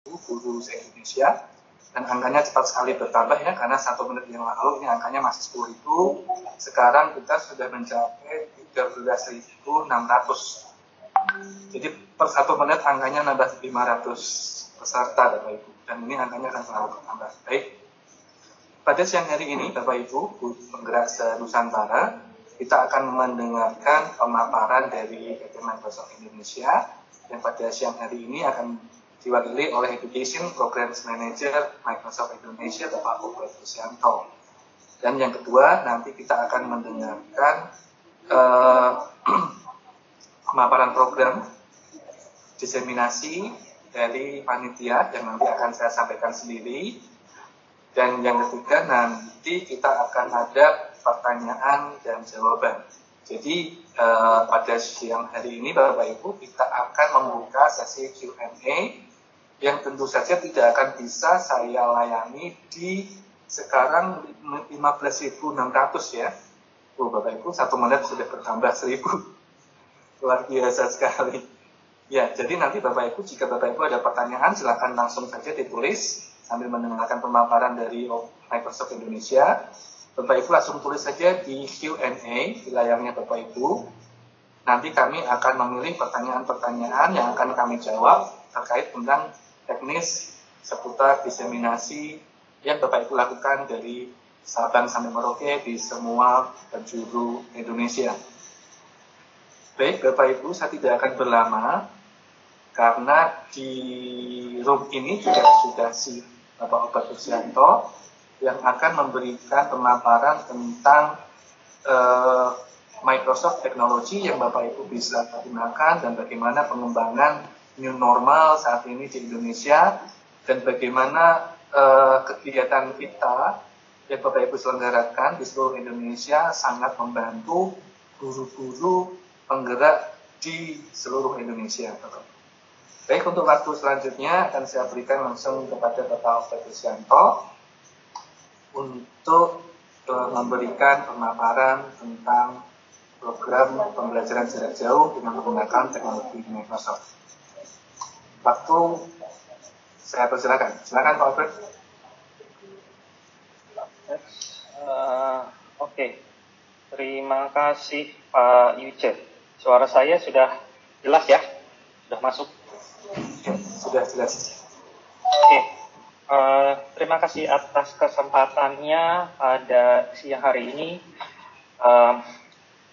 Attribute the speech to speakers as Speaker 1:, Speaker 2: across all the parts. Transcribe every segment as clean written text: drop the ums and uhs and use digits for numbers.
Speaker 1: guru se-Indonesia, dan angkanya cepat sekali bertambah ya, karena 1 menit yang lalu ini angkanya masih 10.000, sekarang kita sudah mencapai 13.600. Jadi per 1 menit angkanya nambah 500 peserta Bapak Ibu, dan ini angkanya akan selalu bertambah. Baik, pada siang hari ini Bapak Ibu penggerak se-Nusantara, kita akan mendengarkan pemaparan dari PT Microsoft Indonesia yang pada siang hari ini akan diwakili oleh Education Programs Manager Microsoft Indonesia Bapak Ubed Susianto. Dan yang kedua, nanti kita akan mendengarkan pemaparan program diseminasi dari panitia yang nanti akan saya sampaikan sendiri. Dan yang ketiga, nanti kita akan ada pertanyaan dan jawaban. Jadi pada siang hari ini Bapak Ibu kita akan membuka sesi Q&A yang tentu saja tidak akan bisa saya layani di sekarang 15.600 ya. Bapak Ibu 1 menit sudah bertambah 1.000. Luar biasa sekali. Ya, jadi nanti Bapak Ibu jika Bapak Ibu ada pertanyaan silakan langsung saja ditulis sambil mendengarkan pemaparan dari Microsoft Indonesia. Bapak Ibu langsung tulis saja di Q&A di layarnya Bapak Ibu. Nanti kami akan memilih pertanyaan-pertanyaan yang akan kami jawab terkait tentang teknis seputar diseminasi yang Bapak Ibu lakukan dari Sabang sampai Merauke di semua penjuru Indonesia. Baik Bapak Ibu, saya tidak akan berlama karena di room ini juga sudah si Bapak Ubed Susianto yang akan memberikan pemaparan tentang Microsoft Technology yang Bapak Ibu bisa gunakan dan bagaimana pengembangan new normal saat ini di Indonesia dan bagaimana kegiatan kita yang Bapak Ibu selenggarakan di seluruh Indonesia sangat membantu guru-guru penggerak di seluruh Indonesia. Baik, untuk waktu selanjutnya akan saya berikan langsung kepada Bapak Ubed Susianto untuk memberikan pemaparan tentang program pembelajaran jarak jauh dengan menggunakan teknologi Microsoft. Waktu saya persilakan. Silakan Pak Ubed.
Speaker 2: Oke. Terima kasih Pak Yuce. Suara saya sudah jelas ya? Sudah masuk?
Speaker 1: Sudah jelas.
Speaker 2: Oke. Terima kasih atas kesempatannya pada siang hari ini.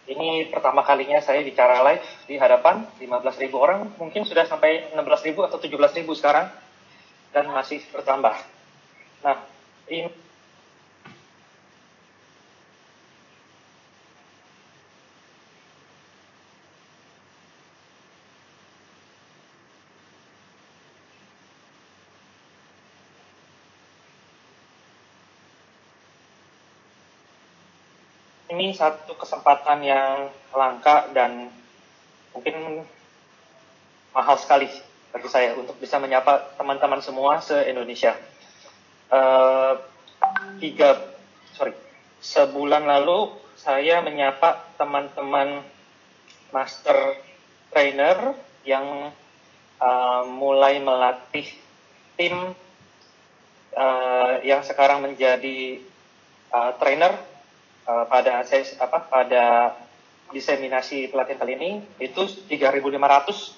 Speaker 2: Ini pertama kalinya saya bicara live di hadapan 15.000 orang. Mungkin sudah sampai 16.000 atau 17.000 sekarang. Dan masih bertambah. Nah, ini satu kesempatan yang langka dan mungkin mahal sekali bagi saya untuk bisa menyapa teman-teman semua se-Indonesia. Sebulan lalu saya menyapa teman-teman master trainer yang mulai melatih tim yang sekarang menjadi trainer pada diseminasi pelatihan kali ini itu 3.500.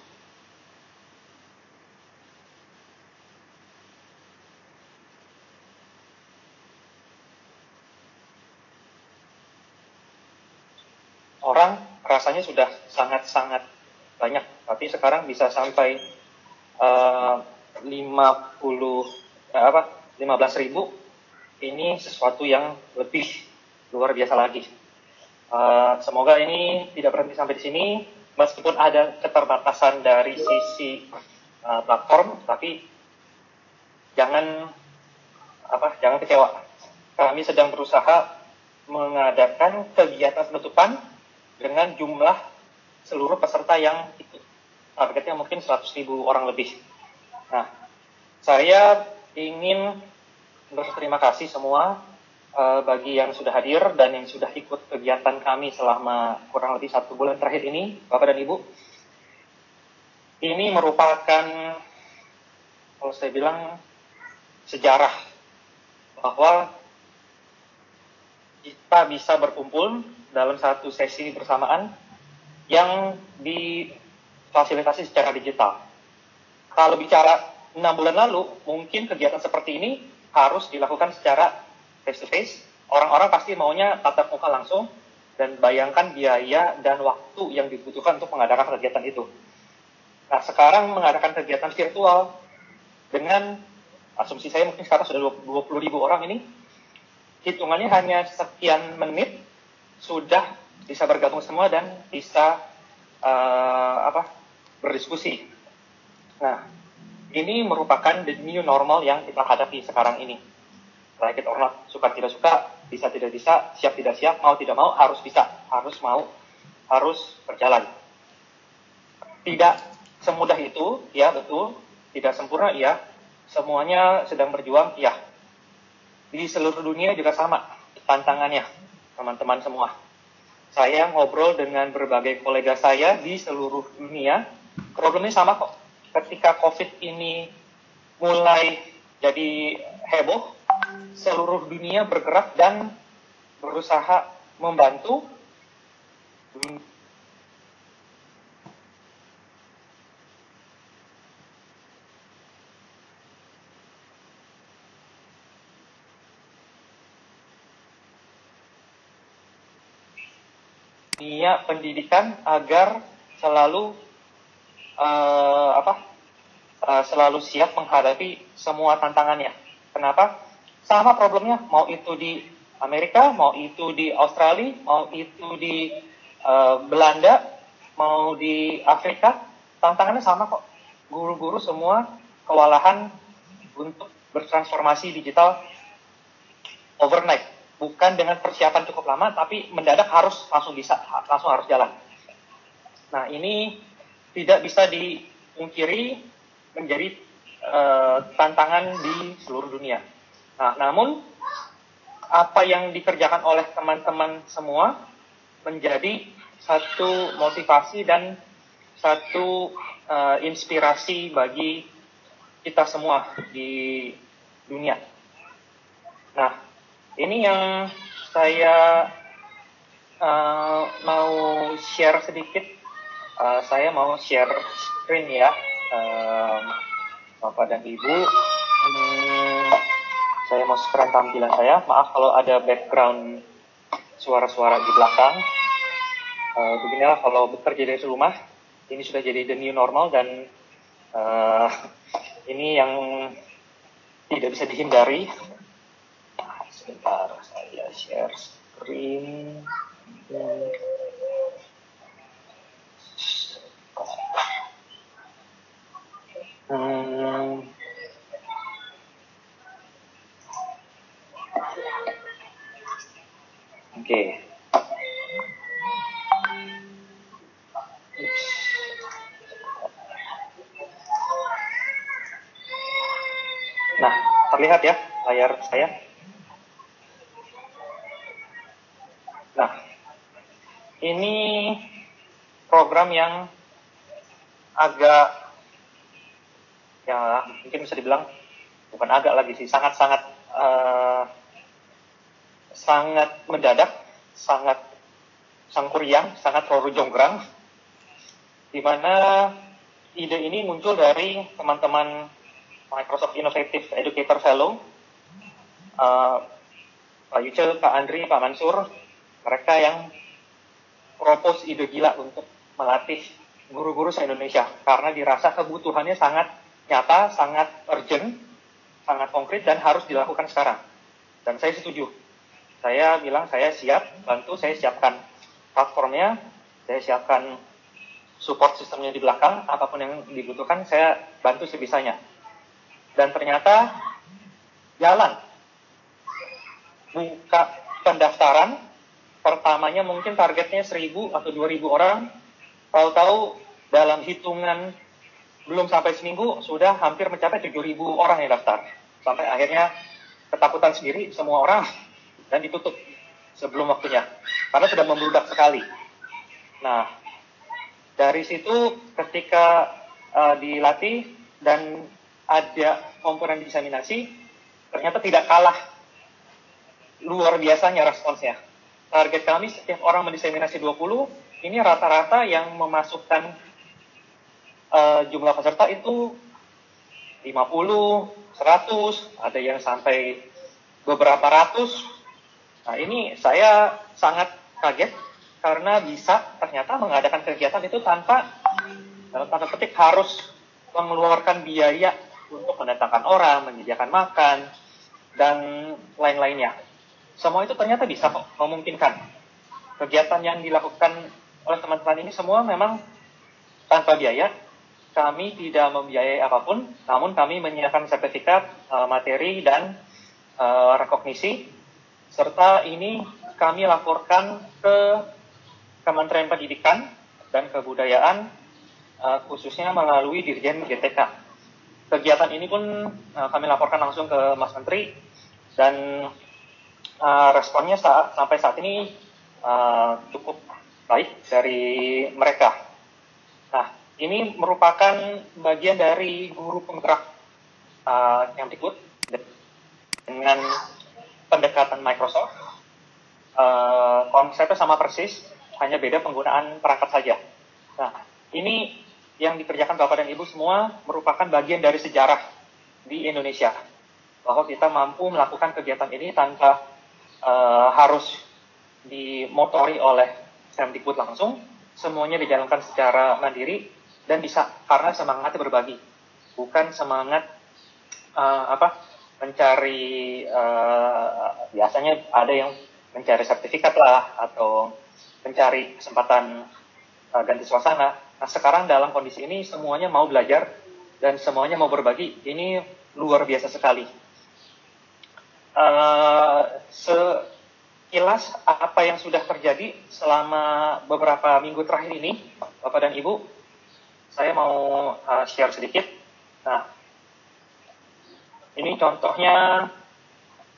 Speaker 2: Orang rasanya sudah sangat-sangat banyak, tapi sekarang bisa sampai 15.000. Ini sesuatu yang lebih luar biasa lagi. Semoga ini tidak berhenti sampai di sini, meskipun ada keterbatasan dari sisi platform, tapi jangan kecewa. Kami sedang berusaha mengadakan kegiatan penutupan dengan jumlah seluruh peserta yang ikut. Targetnya mungkin 100.000 orang lebih. Nah, saya ingin berterima kasih semua bagi yang sudah hadir dan yang sudah ikut kegiatan kami selama kurang lebih 1 bulan terakhir ini, Bapak dan Ibu. Ini merupakan kalau saya bilang sejarah bahwa kita bisa berkumpul dalam satu sesi bersamaan yang difasilitasi secara digital. Kalau bicara 6 bulan lalu, mungkin kegiatan seperti ini harus dilakukan secara face-to-face. Orang-orang pasti maunya tatap muka langsung, dan bayangkan biaya dan waktu yang dibutuhkan untuk mengadakan kegiatan itu. Nah, sekarang mengadakan kegiatan virtual dengan asumsi saya mungkin sekarang sudah 20.000 orang ini, hitungannya hanya sekian menit sudah bisa bergabung semua dan bisa berdiskusi. Nah, ini merupakan the new normal yang kita hadapi sekarang ini. Like it or not, suka tidak suka, bisa tidak bisa, siap tidak siap, mau tidak mau, harus bisa, harus mau, harus berjalan. Tidak semudah itu, ya betul, tidak sempurna, ya, semuanya sedang berjuang, ya. Di seluruh dunia juga sama tantangannya, teman-teman semua. Saya ngobrol dengan berbagai kolega saya di seluruh dunia, problemnya sama kok. Ketika COVID ini mulai jadi heboh, seluruh dunia bergerak dan berusaha membantu dunia pendidikan agar selalu selalu siap menghadapi semua tantangannya. Kenapa? Sama problemnya, mau itu di Amerika, mau itu di Australia, mau itu di Belanda, mau di Afrika, tantangannya sama kok. Guru-guru semua kewalahan untuk bertransformasi digital overnight. Bukan dengan persiapan cukup lama, tapi mendadak harus langsung harus jalan. Nah, ini tidak bisa dimungkiri menjadi tantangan di seluruh dunia. Nah, namun apa yang dikerjakan oleh teman-teman semua menjadi satu motivasi dan satu inspirasi bagi kita semua di dunia. Nah, ini yang saya mau share sedikit. Saya mau share screen ya, Bapak dan Ibu. Saya mau share tampilan saya. Maaf kalau ada background suara-suara di belakang. Beginilah kalau bekerja dari rumah. Ini sudah jadi the new normal dan ini yang tidak bisa dihindari. Sebentar, saya share screen. Oke. Nah, terlihat ya layar saya. Nah, ini program yang agak, ya mungkin bisa dibilang, bukan agak lagi sih, sangat mendadak, sangat sangkuriang, sangat roro jonggrang, di mana ide ini muncul dari teman-teman Microsoft Innovative Educator Fellow, Pak Yucel, Pak Andri, Pak Mansur. Mereka yang propose ide gila untuk melatih guru-guru se-Indonesia karena dirasa kebutuhannya sangat nyata, sangat urgent, sangat konkret dan harus dilakukan sekarang. Dan saya setuju. Saya bilang saya siap bantu, saya siapkan platformnya, saya siapkan support sistemnya di belakang, apapun yang dibutuhkan saya bantu sebisanya. Dan ternyata jalan. Buka pendaftaran, pertamanya mungkin targetnya 1.000 atau 2.000 orang, tahu-tahu dalam hitungan belum sampai seminggu sudah hampir mencapai 7.000 orang yang daftar. Sampai akhirnya ketakutan sendiri semua orang dan ditutup sebelum waktunya karena sudah membludak sekali. Nah, dari situ ketika dilatih dan ada komponen diseminasi, ternyata tidak kalah luar biasanya responsnya. Target kami setiap orang mendiseminasi 20, ini rata-rata yang memasukkan jumlah peserta itu 50, 100, ada yang sampai beberapa ratus. Nah, ini saya sangat kaget karena bisa ternyata mengadakan kegiatan itu tanpa, dalam tanda petik, harus mengeluarkan biaya untuk mendatangkan orang, menyediakan makan, dan lain-lainnya. Semua itu ternyata bisa memungkinkan. Kegiatan yang dilakukan oleh teman-teman ini semua memang tanpa biaya. Kami tidak membiayai apapun, namun kami menyiapkan sertifikat, materi, dan rekognisi, serta ini kami laporkan ke Kementerian Pendidikan dan Kebudayaan, khususnya melalui Dirjen GTK. Kegiatan ini pun kami laporkan langsung ke Mas Menteri, dan responnya sampai saat ini cukup baik dari mereka. Nah, ini merupakan bagian dari guru penggerak Kemdikbud dengan pendekatan Microsoft. Konsepnya sama persis, hanya beda penggunaan perangkat saja. Nah, ini yang dikerjakan Bapak dan Ibu semua merupakan bagian dari sejarah di Indonesia, bahwa kita mampu melakukan kegiatan ini tanpa harus dimotori oleh Kemdikbud langsung. Semuanya dijalankan secara mandiri dan bisa karena semangatnya berbagi, bukan semangat mencari, biasanya ada yang mencari sertifikat lah atau mencari kesempatan ganti suasana. Nah, sekarang dalam kondisi ini semuanya mau belajar dan semuanya mau berbagi. Ini luar biasa sekali. Sekilas apa yang sudah terjadi selama beberapa minggu terakhir ini, Bapak dan Ibu, saya mau share sedikit. Nah, ini contohnya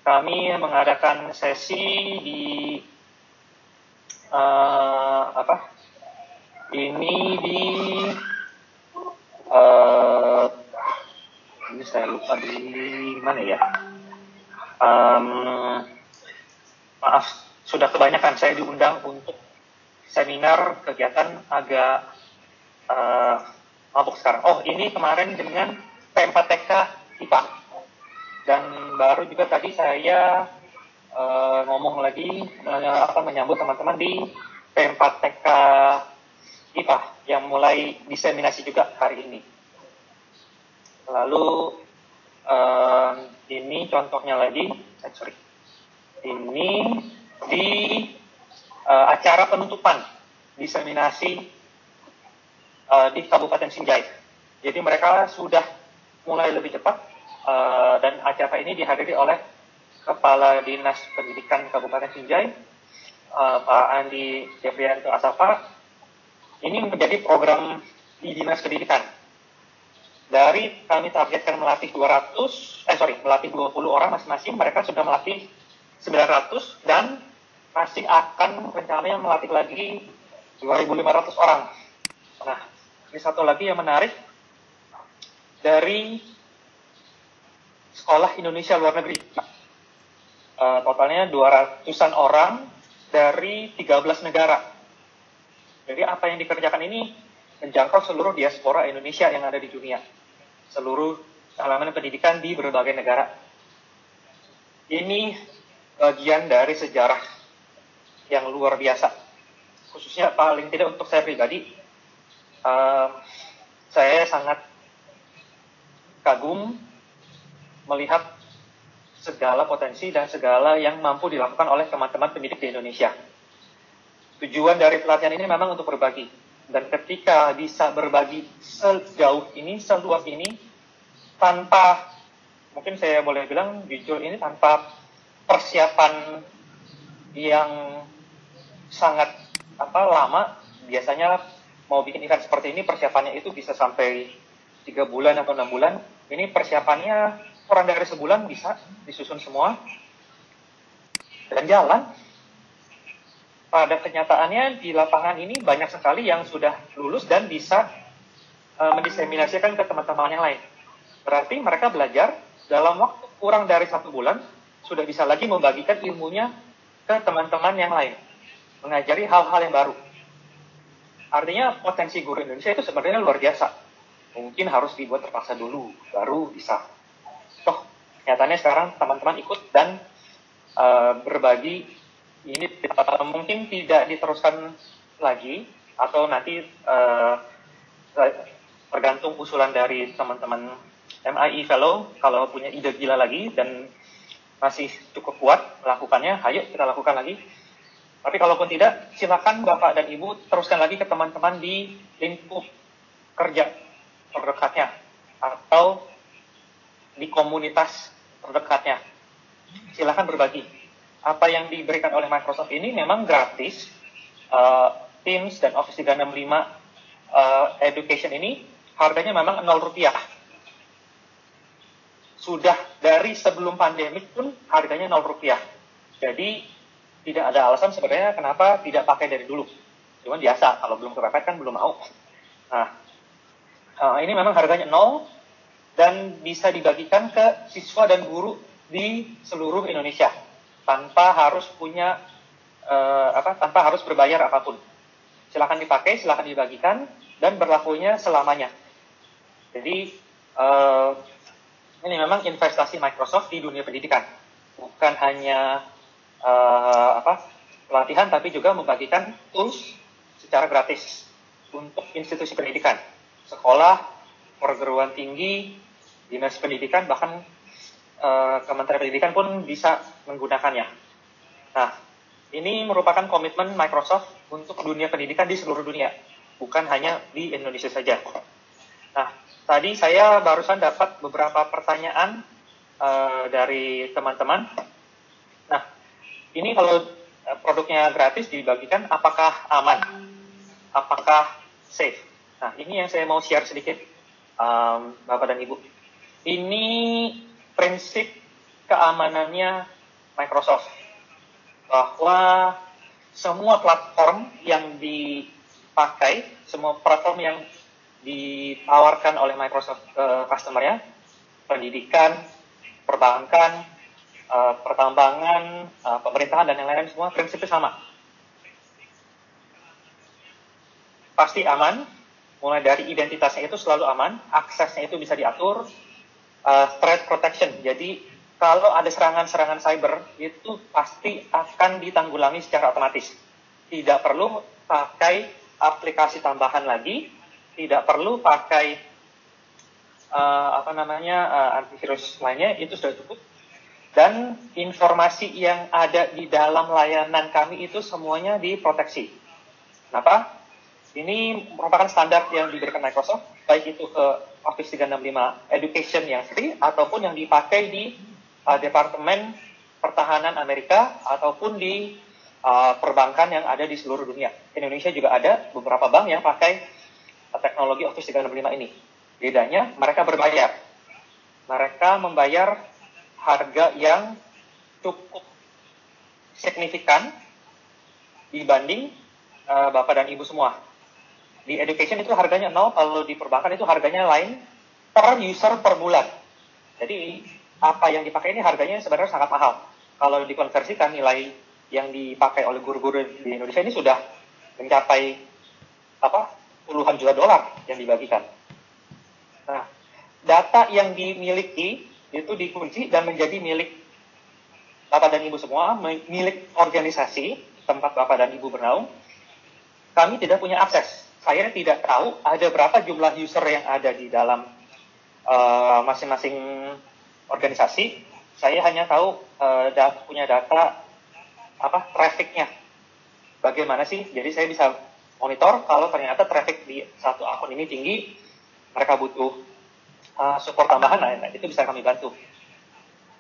Speaker 2: kami mengadakan sesi di ini saya lupa di mana ya. Maaf, sudah kebanyakan saya diundang untuk seminar kegiatan agak mabuk sekarang. Oh, ini kemarin dengan P4TK IPA. Dan baru juga tadi saya ngomong lagi menyambut teman-teman di P4TK IPA yang mulai diseminasi juga hari ini. Lalu ini contohnya lagi, ini di acara penutupan diseminasi di Kabupaten Sinjai. Jadi mereka sudah mulai lebih cepat, dan acara ini dihadiri oleh Kepala Dinas Pendidikan Kabupaten Sinjai, Pak Andi Jefrianto Asafa. Ini menjadi program di Dinas Pendidikan. Dari kami targetkan melatih 20 orang masing-masing, mereka sudah melatih 900 dan masih akan rencananya melatih lagi 2.500 orang. Nah, ini satu lagi yang menarik, dari Sekolah Indonesia Luar Negeri. Totalnya 200-an orang dari 13 negara. Jadi apa yang dikerjakan ini menjangkau seluruh diaspora Indonesia yang ada di dunia. Seluruh elemen pendidikan di berbagai negara. Ini bagian dari sejarah yang luar biasa. Khususnya paling tidak untuk saya pribadi, saya sangat kagum melihat segala potensi dan segala yang mampu dilakukan oleh teman-teman pendidik di Indonesia. Tujuan dari pelatihan ini memang untuk berbagi. Dan ketika bisa berbagi sejauh ini, seluas ini, tanpa, mungkin saya boleh bilang jujur, ini tanpa persiapan yang sangat lama. Biasanya mau bikin event seperti ini, persiapannya itu bisa sampai 3 bulan atau 6 bulan. Ini persiapannya kurang dari sebulan bisa disusun semua dan jalan. Pada kenyataannya di lapangan ini banyak sekali yang sudah lulus dan bisa mendiseminasikan ke teman-teman yang lain. Berarti mereka belajar dalam waktu kurang dari 1 bulan, sudah bisa lagi membagikan ilmunya ke teman-teman yang lain. Mengajari hal-hal yang baru. Artinya potensi guru Indonesia itu sebenarnya luar biasa. Mungkin harus dibuat terpaksa dulu, baru bisa. Toh, nyatanya sekarang teman-teman ikut dan berbagi. Ini mungkin tidak diteruskan lagi, atau nanti tergantung usulan dari teman-teman MIE Fellow. Kalau punya ide gila lagi dan masih cukup kuat melakukannya, ayo kita lakukan lagi. Tapi kalaupun tidak, silakan Bapak dan Ibu teruskan lagi ke teman-teman di lingkup kerja terdekatnya atau di komunitas terdekatnya. Silakan berbagi. Apa yang diberikan oleh Microsoft ini memang gratis. Teams dan Office 365 Education ini harganya memang Rp0. Sudah dari sebelum pandemik pun harganya Rp0. Jadi tidak ada alasan sebenarnya kenapa tidak pakai dari dulu. Cuman biasa, kalau belum kepepet kan belum mau. Nah, ini memang harganya 0 dan bisa dibagikan ke siswa dan guru di seluruh Indonesia tanpa harus punya tanpa harus berbayar apapun. Silakan dipakai, silakan dibagikan, dan berlakunya selamanya. Jadi ini memang investasi Microsoft di dunia pendidikan, bukan hanya pelatihan, tapi juga membagikan tools secara gratis untuk institusi pendidikan, sekolah, perguruan tinggi, dinas pendidikan, bahkan Kementerian Pendidikan pun bisa menggunakannya. Nah, ini merupakan komitmen Microsoft untuk dunia pendidikan di seluruh dunia, bukan hanya di Indonesia saja. Nah, tadi saya barusan dapat beberapa pertanyaan dari teman-teman. Nah, ini kalau produknya gratis dibagikan, apakah aman? Apakah safe? Nah, ini yang saya mau share sedikit, Bapak dan Ibu. Ini prinsip keamanannya Microsoft, bahwa semua platform yang dipakai, semua platform yang ditawarkan oleh Microsoft ke customer-nya, pendidikan, perbankan, pertambangan, pemerintahan, dan yang lain-lain, semua prinsipnya sama. Pasti aman, mulai dari identitasnya itu selalu aman, aksesnya itu bisa diatur, threat protection. Jadi kalau ada serangan-serangan cyber itu pasti akan ditanggulangi secara otomatis. Tidak perlu pakai aplikasi tambahan lagi, tidak perlu pakai antivirus lainnya, itu sudah cukup. Dan informasi yang ada di dalam layanan kami itu semuanya diproteksi. Kenapa? Ini merupakan standar yang diberikan Microsoft, baik itu ke Office 365 Education yang free, ataupun yang dipakai di Departemen Pertahanan Amerika, ataupun di perbankan yang ada di seluruh dunia. Indonesia juga ada beberapa bank yang pakai teknologi Office 365 ini. Bedanya, mereka berbayar. Mereka membayar harga yang cukup signifikan dibanding Bapak dan Ibu semua. Di education itu harganya 0, kalau di perbankan itu harganya lain, per user per bulan. Jadi apa yang dipakai ini harganya sebenarnya sangat mahal. Kalau dikonversikan, nilai yang dipakai oleh guru-guru di Indonesia ini sudah mencapai puluhan juta dolar yang dibagikan. Nah, data yang dimiliki itu dikunci dan menjadi milik Bapak dan Ibu semua, milik organisasi tempat Bapak dan Ibu bernaung. Kami tidak punya akses. Saya tidak tahu ada berapa jumlah user yang ada di dalam masing-masing organisasi. Saya hanya tahu punya data trafficnya. Bagaimana sih? Jadi saya bisa monitor kalau ternyata traffic di satu akun ini tinggi, mereka butuh support tambahan, nah itu bisa kami bantu.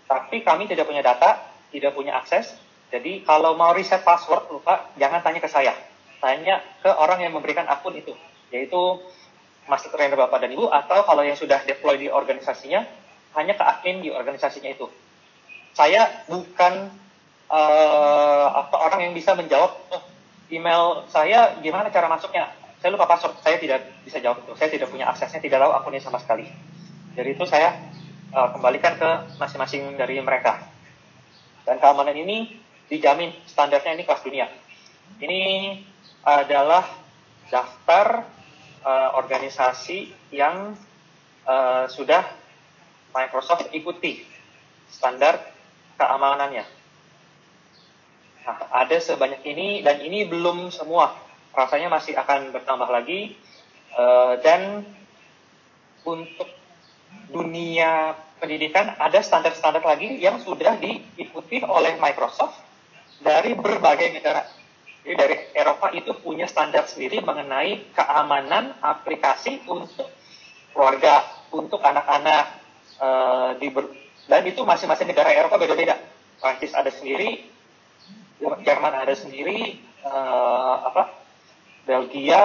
Speaker 2: Tapi kami tidak punya data, tidak punya akses. Jadi kalau mau reset password lupa, jangan tanya ke saya. Tanya ke orang yang memberikan akun itu, yaitu master trainer Bapak dan Ibu, atau kalau yang sudah deploy di organisasinya, hanya ke admin di organisasinya itu. Saya bukan orang yang bisa menjawab, email saya gimana cara masuknya, saya lupa password, saya tidak bisa jawab itu. Saya tidak punya aksesnya, tidak tahu akunnya sama sekali. Jadi itu saya kembalikan ke masing-masing dari mereka. Dan keamanan ini dijamin standarnya ini kelas dunia. Ini adalah daftar organisasi yang sudah Microsoft ikuti standar keamanannya. Nah, ada sebanyak ini, dan ini belum semua. Rasanya masih akan bertambah lagi. Dan untuk dunia pendidikan ada standar-standar lagi yang sudah diikuti oleh Microsoft dari berbagai negara. Jadi dari Eropa itu punya standar sendiri mengenai keamanan aplikasi untuk keluarga, untuk anak-anak, dan itu masing-masing negara Eropa beda-beda. Prancis ada sendiri, Jerman ada sendiri, Belgia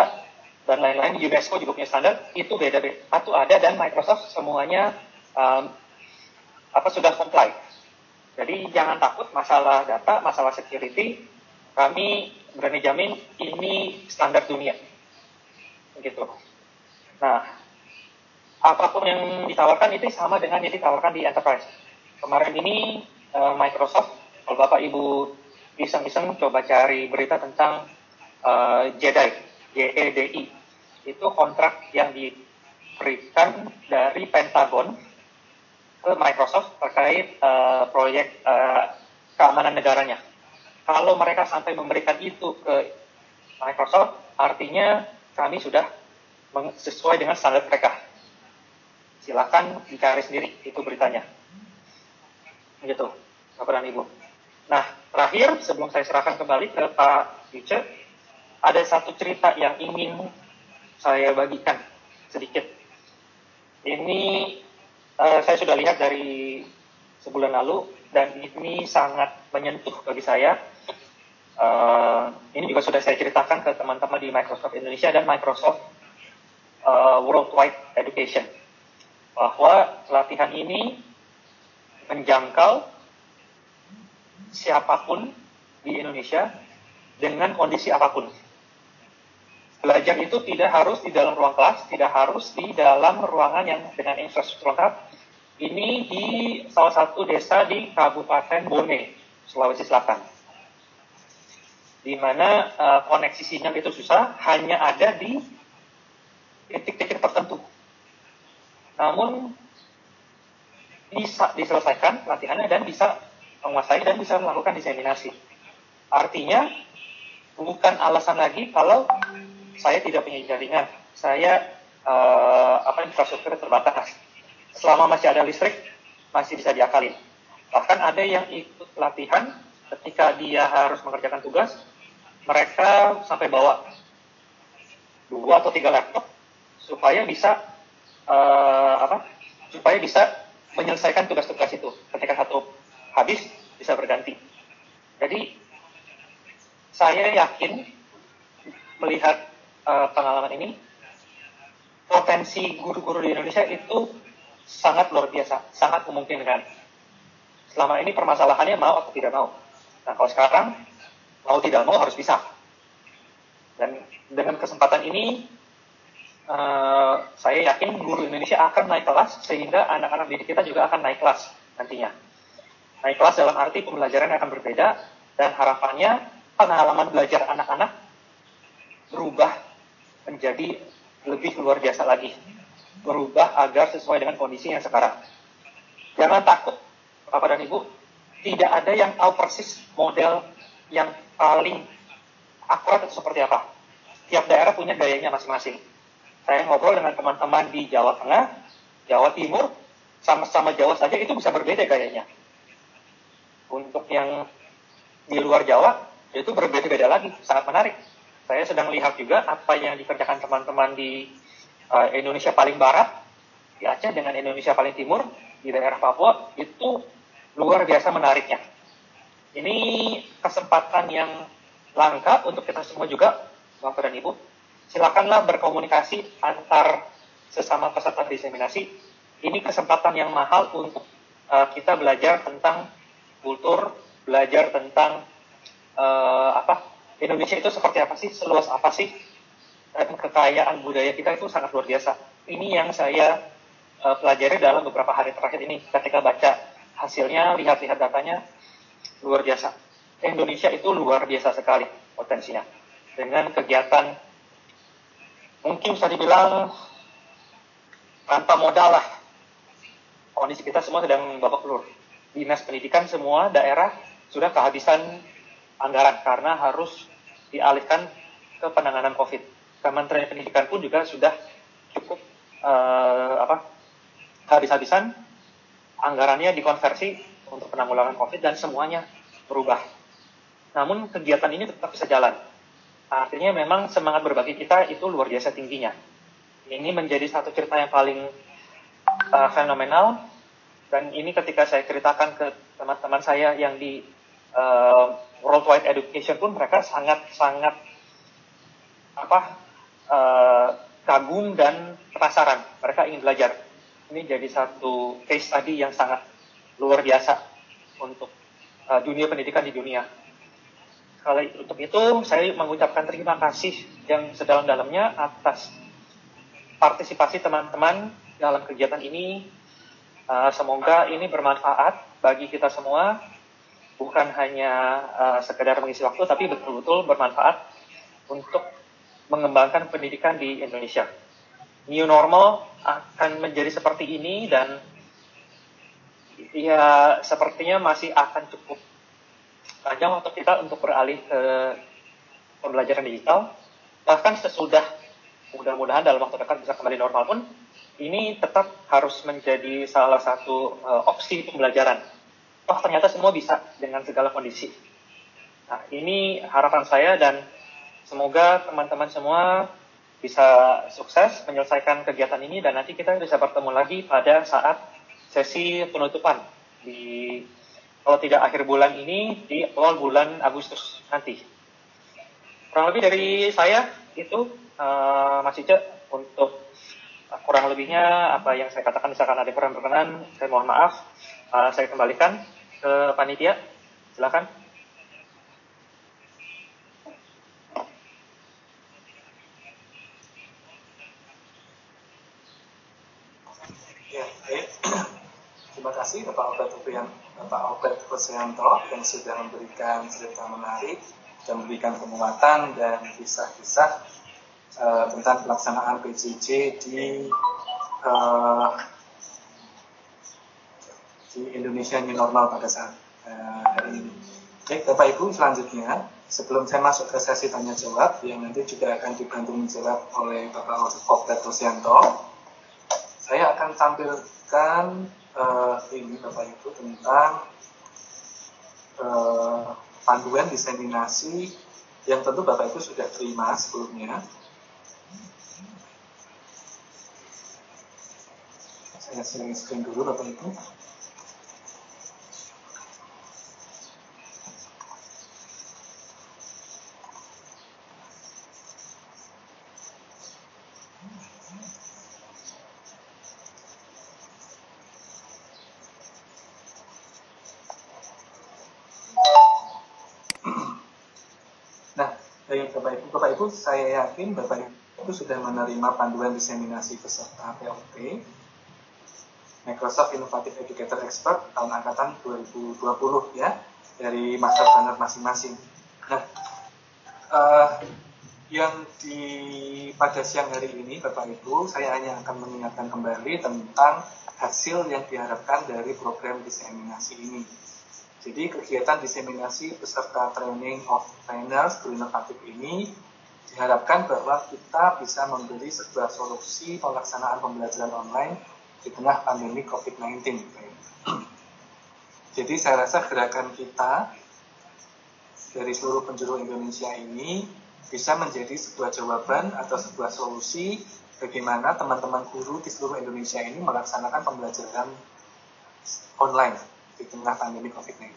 Speaker 2: dan lain-lain. UNESCO juga punya standar, itu beda-beda. Itu ada, dan Microsoft semuanya sudah comply. Jadi jangan takut masalah data, masalah security. Kami berani jamin ini standar dunia. Begitu. Nah, apapun yang ditawarkan itu sama dengan yang ditawarkan di enterprise. Kemarin ini Microsoft, kalau Bapak Ibu iseng-iseng coba cari berita tentang JEDI, JEDI, itu kontrak yang diberikan dari Pentagon ke Microsoft terkait proyek keamanan negaranya. Kalau mereka sampai memberikan itu ke Microsoft, artinya kami sudah sesuai dengan standar mereka. Silakan dicari sendiri, itu beritanya. Begitu, Bapak dan Ibu. Nah, terakhir, sebelum saya serahkan kembali ke Pak Yuce, ada satu cerita yang ingin saya bagikan sedikit. Ini saya sudah lihat dari sebulan lalu, dan ini sangat menyentuh bagi saya. Ini juga sudah saya ceritakan ke teman-teman di Microsoft Indonesia dan Microsoft Worldwide Education, bahwa pelatihan ini menjangkau siapapun di Indonesia dengan kondisi apapun. Belajar itu tidak harus di dalam ruang kelas, tidak harus di dalam ruangan yang dengan infrastruktur lengkap. Ini di salah satu desa di Kabupaten Bone, Sulawesi Selatan, di mana koneksi sinyal itu susah, hanya ada di titik-titik tertentu. Namun bisa diselesaikan pelatihannya dan bisa menguasai dan bisa melakukan diseminasi. Artinya bukan alasan lagi kalau saya tidak punya jaringan, saya infrastruktur terbatas. Selama masih ada listrik, masih bisa diakalin. Bahkan ada yang ikut pelatihan ketika dia harus mengerjakan tugas, mereka sampai bawa 2 atau 3 laptop supaya bisa menyelesaikan tugas-tugas itu. Ketika satu habis, bisa berganti. Jadi saya yakin melihat pengalaman ini, potensi guru-guru di Indonesia itu sangat luar biasa, sangat memungkinkan. Selama ini permasalahannya mau atau tidak mau. Nah, kalau sekarang mau tidak mau harus bisa. Dan dengan kesempatan ini, saya yakin guru Indonesia akan naik kelas, sehingga anak-anak didik kita juga akan naik kelas nantinya. Naik kelas dalam arti pembelajaran akan berbeda, dan harapannya pengalaman belajar anak-anak berubah menjadi lebih luar biasa lagi. Berubah agar sesuai dengan kondisi yang sekarang. Jangan takut, Bapak dan Ibu, tidak ada yang tahu persis model yang paling akurat itu seperti apa. Tiap daerah punya gayanya masing-masing. Saya ngobrol dengan teman-teman di Jawa Tengah, Jawa Timur, sama-sama Jawa saja itu bisa berbeda gayanya. Untuk yang di luar Jawa, itu berbeda-beda lagi, sangat menarik. Saya sedang lihat juga apa yang dikerjakan teman-teman di Indonesia paling barat, di Aceh, dengan Indonesia paling timur, di daerah Papua, itu luar biasa menariknya. Ini kesempatan yang langka untuk kita semua juga, Bapak dan Ibu. Silakanlah berkomunikasi antar sesama peserta diseminasi. Ini kesempatan yang mahal untuk kita belajar tentang kultur, belajar tentang Indonesia itu seperti apa sih, seluas apa sih, dan kekayaan budaya kita itu sangat luar biasa. Ini yang saya pelajari dalam beberapa hari terakhir ini. Ketika baca hasilnya, lihat-lihat datanya, luar biasa. Indonesia itu luar biasa sekali potensinya. Dengan kegiatan, mungkin bisa dibilang tanpa modal lah. Kondisi kita semua sedang babak belur. Dinas pendidikan semua daerah sudah kehabisan anggaran karena harus dialihkan ke penanganan COVID. Kementerian Pendidikan pun juga sudah cukup habis-habisan anggarannya dikonversi untuk penanggulangan COVID dan semuanya berubah. Namun kegiatan ini tetap bisa jalan. Artinya memang semangat berbagi kita itu luar biasa tingginya. Ini menjadi satu cerita yang paling fenomenal, dan ini ketika saya ceritakan ke teman-teman saya yang di Worldwide Education pun mereka sangat-sangat kagum dan penasaran. Mereka ingin belajar. Ini jadi satu case study yang sangat luar biasa untuk dunia pendidikan di dunia. Kalau untuk itu, saya mengucapkan terima kasih yang sedalam-dalamnya atas partisipasi teman-teman dalam kegiatan ini. Semoga ini bermanfaat bagi kita semua, bukan hanya sekedar mengisi waktu, tapi betul-betul bermanfaat untuk mengembangkan pendidikan di Indonesia. New normal akan menjadi seperti ini, dan ya sepertinya masih akan cukup panjang waktu kita untuk beralih ke pembelajaran digital. Bahkan sesudah, mudah-mudahan dalam waktu dekat bisa kembali normal pun, ini tetap harus menjadi salah satu opsi pembelajaran. Oh, ternyata semua bisa dengan segala kondisi. Nah, ini harapan saya, dan semoga teman-teman semua bisa sukses menyelesaikan kegiatan ini, dan nanti kita bisa bertemu lagi pada saat sesi penutupan kalau tidak akhir bulan ini, di awal bulan Agustus nanti. Kurang lebih dari saya itu, Mas Ice, untuk kurang lebihnya apa yang saya katakan, misalkan ada kurang berkenan, saya mohon maaf. Saya kembalikan ke panitia. Silakan.
Speaker 1: Ya, baik. Terima kasih Bapak Obed Kosianto yang sudah memberikan cerita menarik dan memberikan penguatan dan kisah-kisah tentang pelaksanaan PJJ di Indonesia New Normal pada saat hari ini. Baik, Bapak Ibu, selanjutnya sebelum saya masuk ke sesi tanya jawab yang nanti juga akan dibantu menjawab oleh Bapak Obed Kosianto, saya akan tampilkan ini Bapak Ibu tentang panduan diseminasi yang tentu Bapak Ibu sudah terima sebelumnya. Saya sharing screen dulu Bapak Ibu. Bapak Ibu, saya yakin Bapak Ibu sudah menerima panduan diseminasi peserta POP Microsoft Innovative Educator Expert tahun angkatan 2020 ya, dari master planner masing-masing. Nah, yang pada siang hari ini Bapak Ibu, saya hanya akan mengingatkan kembali tentang hasil yang diharapkan dari program diseminasi ini. Jadi kegiatan diseminasi peserta training of trainers to innovatif ini diharapkan bahwa kita bisa memberi sebuah solusi pelaksanaan pembelajaran online di tengah pandemi COVID-19. Jadi saya rasa gerakan kita dari seluruh penjuru Indonesia ini bisa menjadi sebuah jawaban atau sebuah solusi bagaimana teman-teman guru di seluruh Indonesia ini melaksanakan pembelajaran online di tengah pandemi COVID-19.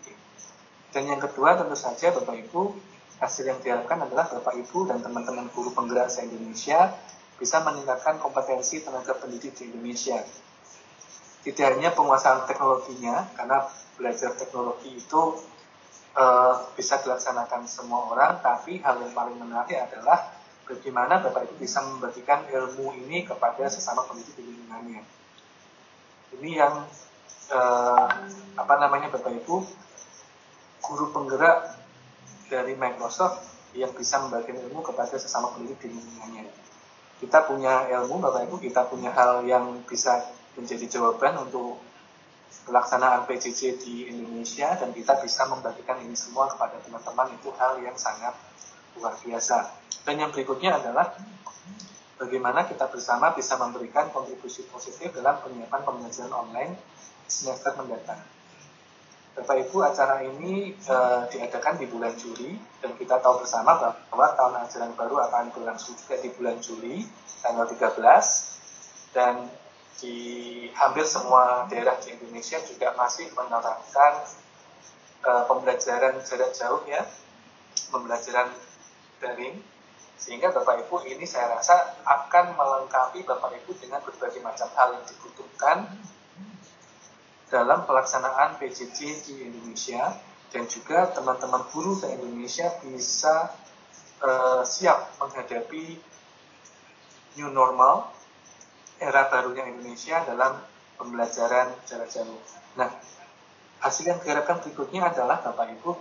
Speaker 1: Dan yang kedua tentu saja Bapak Ibu, hasil yang diharapkan adalah Bapak Ibu dan teman-teman guru penggerak se-Indonesia bisa meningkatkan kompetensi tenaga pendidik di Indonesia. Tidak hanya penguasaan teknologinya, karena belajar teknologi itu bisa dilaksanakan semua orang, tapi hal yang paling menarik adalah bagaimana Bapak Ibu bisa membagikan ilmu ini kepada sesama pendidik di lingkungannya. Ini yang Bapak Ibu, guru penggerak dari Microsoft yang bisa membagikan ilmu kepada sesama pendidik di lingkungannya. Kita punya ilmu Bapak Ibu, kita punya hal yang bisa menjadi jawaban untuk pelaksanaan PJJ di Indonesia, dan kita bisa membagikan ini semua kepada teman-teman. Itu hal yang sangat luar biasa. Dan yang berikutnya adalah bagaimana kita bersama bisa memberikan kontribusi positif dalam penyiapan pembelajaran online semester mendatang. Bapak Ibu, acara ini diadakan di bulan Juli, dan kita tahu bersama bahwa tahun ajaran baru akan berlangsung juga di bulan Juli, tanggal 13, dan di hampir semua daerah di Indonesia juga masih menerapkan pembelajaran jarak jauh ya, pembelajaran daring, sehingga Bapak Ibu ini saya rasa akan melengkapi Bapak Ibu dengan berbagai macam hal yang dibutuhkan dalam pelaksanaan PJJ di Indonesia, dan juga teman-teman guru di Indonesia bisa siap menghadapi new normal, era barunya Indonesia dalam pembelajaran jarak jauh. Nah, hasil yang diharapkan berikutnya adalah Bapak Ibu,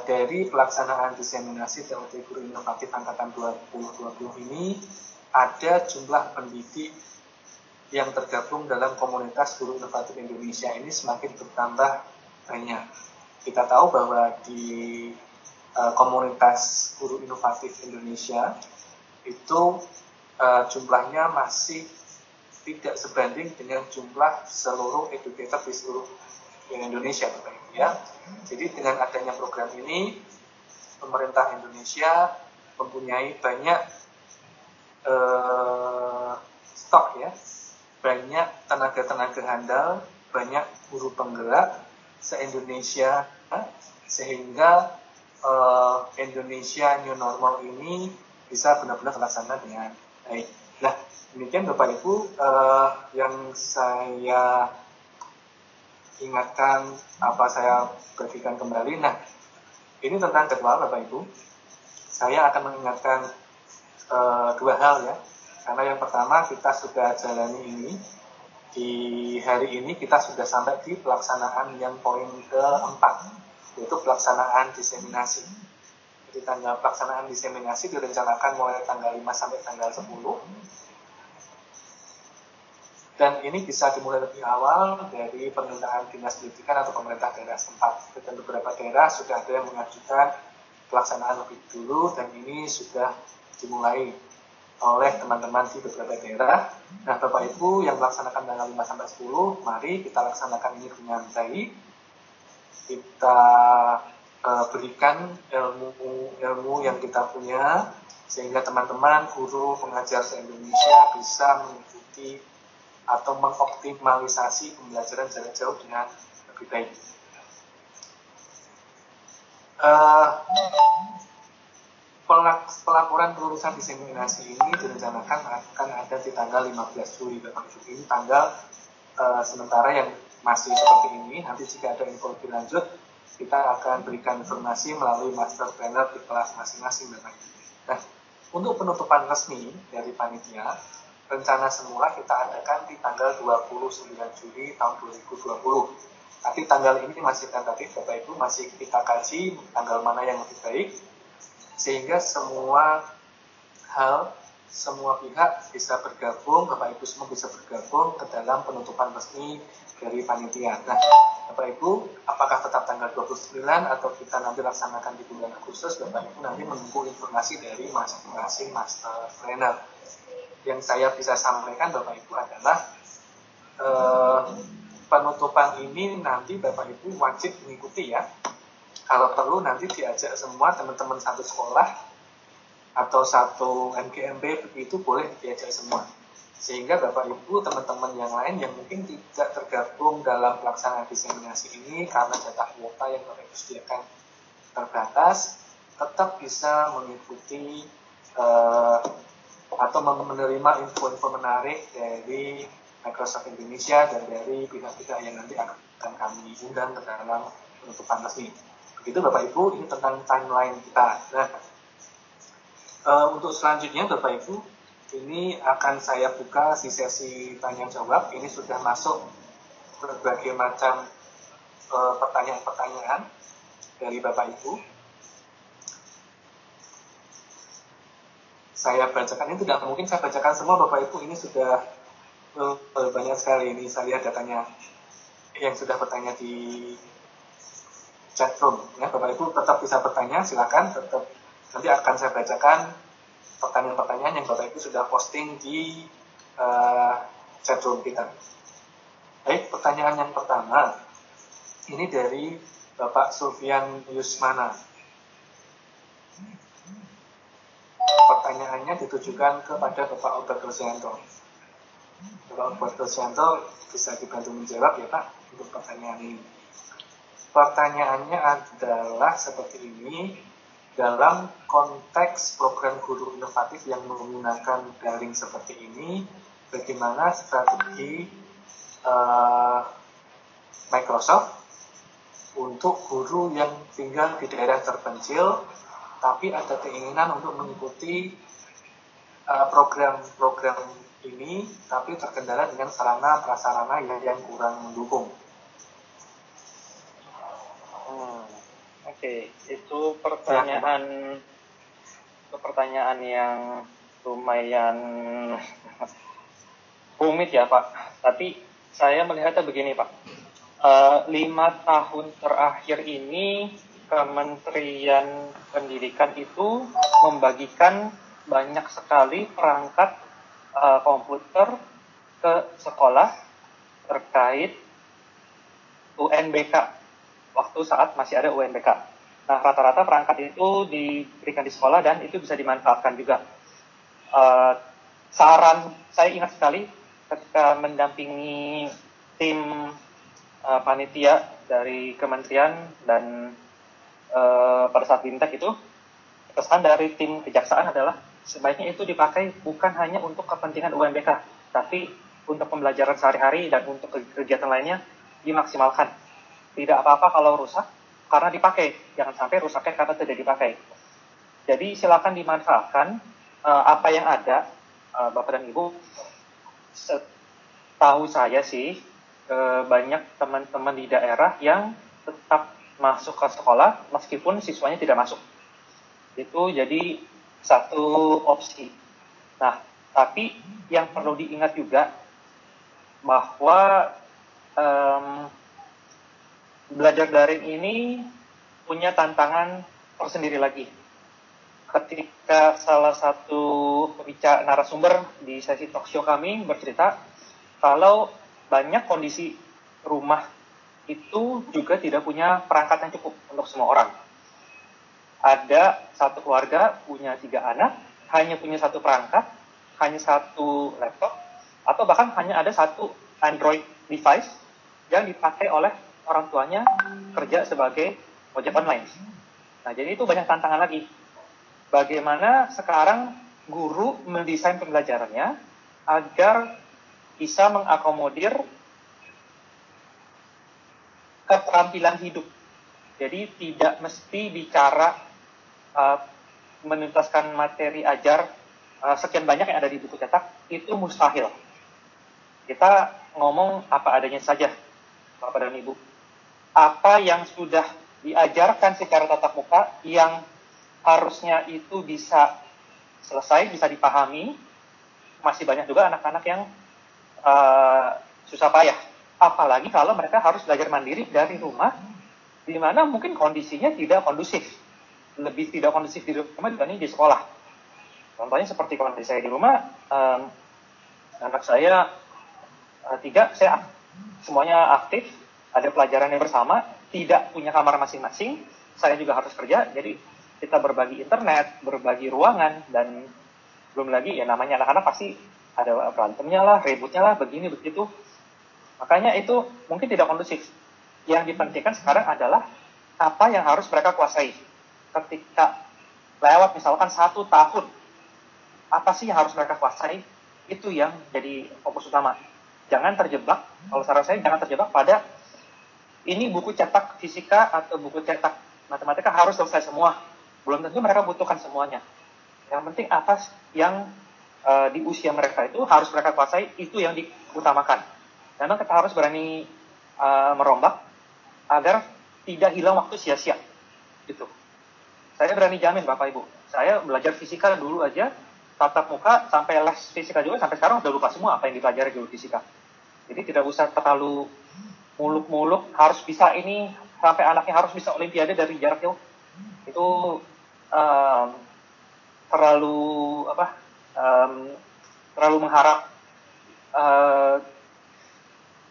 Speaker 1: dari pelaksanaan diseminasi TOT Guru Inovatif Angkatan 2020 ini, ada jumlah pendidik yang tergabung dalam komunitas Guru Inovatif Indonesia ini semakin bertambah banyak. Kita tahu bahwa di komunitas Guru Inovatif Indonesia itu jumlahnya masih tidak sebanding dengan jumlah seluruh educator di seluruh Indonesia, Bapak Ibu ya. Jadi dengan adanya program ini, pemerintah Indonesia mempunyai banyak stok ya, banyak tenaga-tenaga handal, banyak guru penggerak se-Indonesia, sehingga Indonesia New Normal ini bisa benar-benar terlaksana dengan baik. Nah, demikian Bapak Ibu yang saya ingatkan, saya bagikan kembali. Nah, ini tentang jadwal Bapak Ibu. Saya akan mengingatkan dua hal ya. Karena yang pertama, kita sudah jalani ini. Di hari ini kita sudah sampai di pelaksanaan yang poin keempat, yaitu pelaksanaan diseminasi. Jadi tanggal pelaksanaan diseminasi direncanakan mulai tanggal 5 sampai tanggal 10. Dan ini bisa dimulai lebih awal dari permintaan Dinas Pendidikan atau pemerintah daerah setempat. Dan beberapa daerah sudah ada yang mengajukan pelaksanaan lebih dulu, dan ini sudah dimulai oleh teman-teman di beberapa daerah. Nah, Bapak Ibu yang melaksanakan tanggal 5 sampai 10, mari kita laksanakan ini dengan baik. Kita berikan ilmu yang kita punya, sehingga teman-teman guru pengajar se-Indonesia bisa mengikuti atau mengoptimalisasi pembelajaran jarak jauh dengan lebih baik. Pelaporan kelulusan diseminasi ini direncanakan akan ada di tanggal 15 Juli. Ini tanggal sementara yang masih seperti ini. Nanti jika ada info lebih lanjut, kita akan berikan informasi melalui master planner di kelas masing-masing. Nah, untuk penutupan resmi dari panitia, rencana semula kita adakan di tanggal 29 Juli tahun 2020. Tapi tanggal ini masih tentatif, Bapak Ibu, masih kita kaji tanggal mana yang lebih baik, sehingga semua hal, semua pihak bisa bergabung, Bapak Ibu semua bisa bergabung ke dalam penutupan resmi dari panitia. Nah, Bapak Ibu, apakah tetap tanggal 29 atau kita nanti laksanakan di bulan Agustus, Bapak Ibu nanti menunggu informasi dari masing-masing master planner. Yang saya bisa sampaikan Bapak Ibu adalah penutupan ini nanti Bapak Ibu wajib mengikuti ya. Kalau perlu nanti diajak semua teman-teman satu sekolah atau satu MGMB, begitu boleh diajak semua. Sehingga Bapak Ibu, teman-teman yang lain yang mungkin tidak tergabung dalam pelaksanaan diseminasi ini karena jatah kuota yang Bapak Ibu sediakan terbatas, tetap bisa mengikuti atau menerima info-info menarik dari Microsoft Indonesia dan dari pihak-pihak yang nanti akan kami undang ke dalam penutupan resmi. Begitu Bapak Ibu, ini tentang timeline kita. Nah, untuk selanjutnya Bapak Ibu, ini akan saya buka di sesi tanya jawab. Ini sudah masuk berbagai macam pertanyaan-pertanyaan dari Bapak Ibu. Saya bacakan, ini tidak mungkin saya bacakan semua Bapak Ibu, ini sudah banyak sekali. Ini saya lihat datanya yang sudah bertanya di chat room. Ya, Bapak Ibu tetap bisa bertanya, silakan. Tetap nanti akan saya bacakan pertanyaan-pertanyaan yang Bapak Ibu sudah posting di chat room kita. Baik, pertanyaan yang pertama ini dari Bapak Sufyan Yusmana. Pertanyaannya ditujukan kepada Bapak Albert Rosianto. Bapak Albert Rosianto bisa dibantu menjawab ya Pak untuk pertanyaan ini. Pertanyaannya adalah seperti ini. Dalam konteks program guru inovatif yang menggunakan daring seperti ini, bagaimana strategi Microsoft untuk guru yang tinggal di daerah terpencil, tapi ada keinginan untuk mengikuti program-program ini, tapi terkendala dengan sarana prasarana yang kurang mendukung.
Speaker 2: Oke, itu pertanyaan yang lumayan rumit ya Pak. Tapi saya melihatnya begini Pak. 5 tahun terakhir ini Kementerian Pendidikan itu membagikan banyak sekali perangkat komputer ke sekolah terkait UNBK. Waktu saat masih ada UNBK. Nah, rata-rata perangkat itu diberikan di sekolah dan itu bisa dimanfaatkan juga. Saran, saya ingat sekali ketika mendampingi tim panitia dari kementerian dan pada saat BIMTEK itu, pesan dari tim kejaksaan adalah sebaiknya itu dipakai bukan hanya untuk kepentingan UNBK, tapi untuk pembelajaran sehari-hari dan untuk kegiatan lainnya dimaksimalkan. Tidak apa-apa kalau rusak karena dipakai, jangan sampai rusaknya karena tidak dipakai. Jadi silakan dimanfaatkan apa yang ada, Bapak dan Ibu. Setahu saya sih banyak teman-teman di daerah yang tetap masuk ke sekolah meskipun siswanya tidak masuk. Itu jadi satu opsi. Nah, tapi yang perlu diingat juga bahwa belajar daring ini punya tantangan tersendiri lagi. Ketika salah satu pembicara narasumber di sesi talk show kami bercerita kalau banyak kondisi rumah itu juga tidak punya perangkat yang cukup untuk semua orang. Ada satu keluarga punya 3 anak, hanya punya 1 perangkat, hanya 1 laptop, atau bahkan hanya ada 1 Android device yang dipakai oleh orang tuanya kerja sebagai ojek online. Nah, jadi itu banyak tantangan lagi. Bagaimana sekarang guru mendesain pembelajarannya agar bisa mengakomodir keterampilan hidup. Jadi tidak mesti bicara menuntaskan materi ajar sekian banyak yang ada di buku cetak, itu mustahil. Kita ngomong apa adanya saja, Bapak dan Ibu. Apa yang sudah diajarkan secara tatap muka yang harusnya itu bisa selesai, bisa dipahami, masih banyak juga anak-anak yang susah payah. Apalagi kalau mereka harus belajar mandiri dari rumah, di mana mungkin kondisinya tidak kondusif. Lebih tidak kondusif di rumah dibanding di sekolah. Contohnya seperti kondisi saya di rumah, anak saya 3, saya semuanya aktif, ada pelajarannya bersama, tidak punya kamar masing-masing, saya juga harus kerja, jadi kita berbagi internet, berbagi ruangan, dan belum lagi ya namanya anak-anak pasti ada berantemnya lah, ributnya lah, begini, begitu. Makanya itu mungkin tidak kondusif. Yang dipentingkan sekarang adalah apa yang harus mereka kuasai. Ketika lewat misalkan 1 tahun, apa sih yang harus mereka kuasai, itu yang jadi fokus utama. Jangan terjebak, kalau saran saya jangan terjebak pada ini buku cetak fisika atau buku cetak matematika harus selesai semua. Belum tentu mereka butuhkan semuanya. Yang penting apa yang di usia mereka itu harus mereka kuasai, itu yang diutamakan. Memang kita harus berani merombak agar tidak hilang waktu sia-sia. Gitu. Saya berani jamin Bapak Ibu, saya belajar fisika dulu aja, tatap muka sampai les fisika juga, sampai sekarang udah lupa semua apa yang dipelajari dulu fisika. Jadi tidak usah terlalu muluk-muluk, harus bisa ini, sampai anaknya harus bisa olimpiade dari jarak jauh. Itu terlalu terlalu mengharap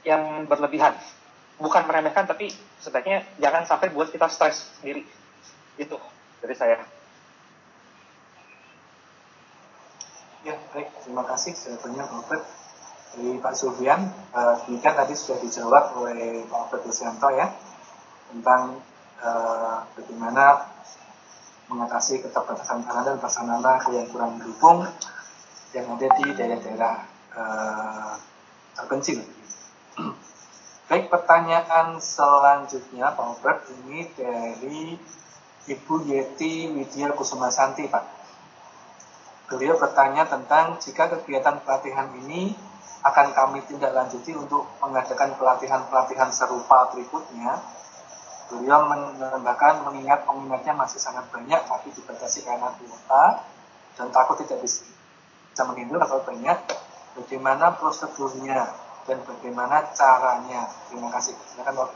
Speaker 2: yang berlebihan. Bukan meremehkan, tapi sebaiknya jangan sampai buat kita stres sendiri. Itu dari saya.
Speaker 1: Ya, baik. Terima kasih jawabannya Pak Albert. Dari Pak Sufyan, demikian tadi sudah dijawab oleh Pak Albert Desianto ya, tentang bagaimana mengatasi keterbatasan sarana dan prasarana yang kurang mendukung yang ada di daerah-daerah terpencil. Baik, pertanyaan selanjutnya Pak Albert, ini dari Ibu Yeti Widya Kusuma Santi, Pak. Beliau bertanya tentang jika kegiatan pelatihan ini akan kami tindak lanjuti untuk mengadakan pelatihan-pelatihan serupa berikutnya. Beliau menambahkan mengingat peminatnya masih sangat banyak tapi dibatasi karena kuota dan takut tidak bisa menghindar atau banyak, bagaimana prosedurnya dan bagaimana caranya. Terima kasih. Silakan Pak.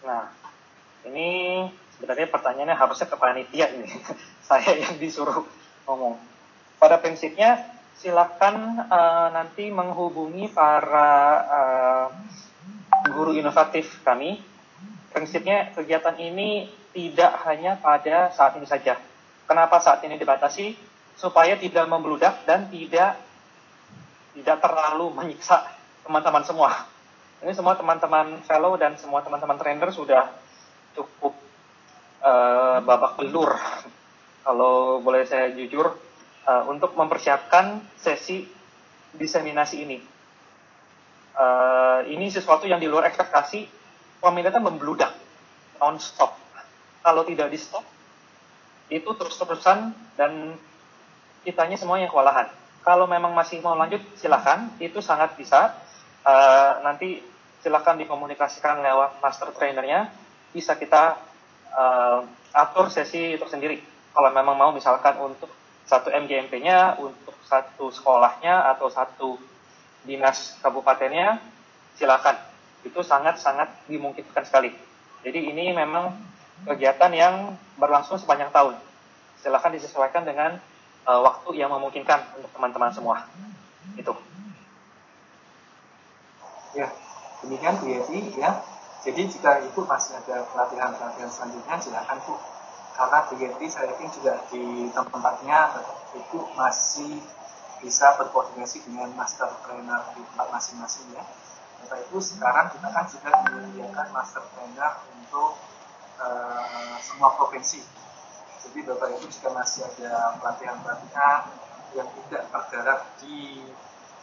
Speaker 2: Nah, ini sebenarnya pertanyaannya harusnya ke panitia ini. Saya yang disuruh ngomong. Pada prinsipnya silakan nanti menghubungi para guru inovatif kami. Prinsipnya kegiatan ini tidak hanya pada saat ini saja. Kenapa saat ini dibatasi? Supaya tidak membludak dan tidak terlalu menyiksa teman-teman semua. Ini semua teman-teman fellow dan semua teman-teman trainer sudah cukup babak belur, kalau boleh saya jujur, untuk mempersiapkan sesi diseminasi ini. Ini sesuatu yang di luar ekspektasi, peminatnya membludak non-stop. Kalau tidak di-stop, itu terus-terusan dan kitanya semua yang kewalahan. Kalau memang masih mau lanjut, silakan, itu sangat bisa. Nanti silakan dikomunikasikan lewat master trainernya, bisa kita atur sesi itu sendiri. Kalau memang mau misalkan untuk satu MGMP-nya, untuk satu sekolahnya atau satu dinas kabupatennya, silakan. Itu sangat-sangat dimungkinkan sekali. Jadi ini memang kegiatan yang berlangsung sepanjang tahun. Silakan disesuaikan dengan waktu yang memungkinkan untuk teman-teman semua. Itu.
Speaker 1: Ya, demikian Bu Yeti ya. Jadi jika Ibu masih ada pelatihan-pelatihan selanjutnya, silakan Bu. Karena Bu Yeti saya yakin juga di tempatnya Ibu masih bisa berkoordinasi dengan master trainer di tempat masing-masing ya. Bapak Ibu, sekarang kita kan sudah menyediakan master trainer untuk semua provinsi. Jadi Bapak Ibu jika masih ada pelatihan-pelatihan yang tidak tergarap di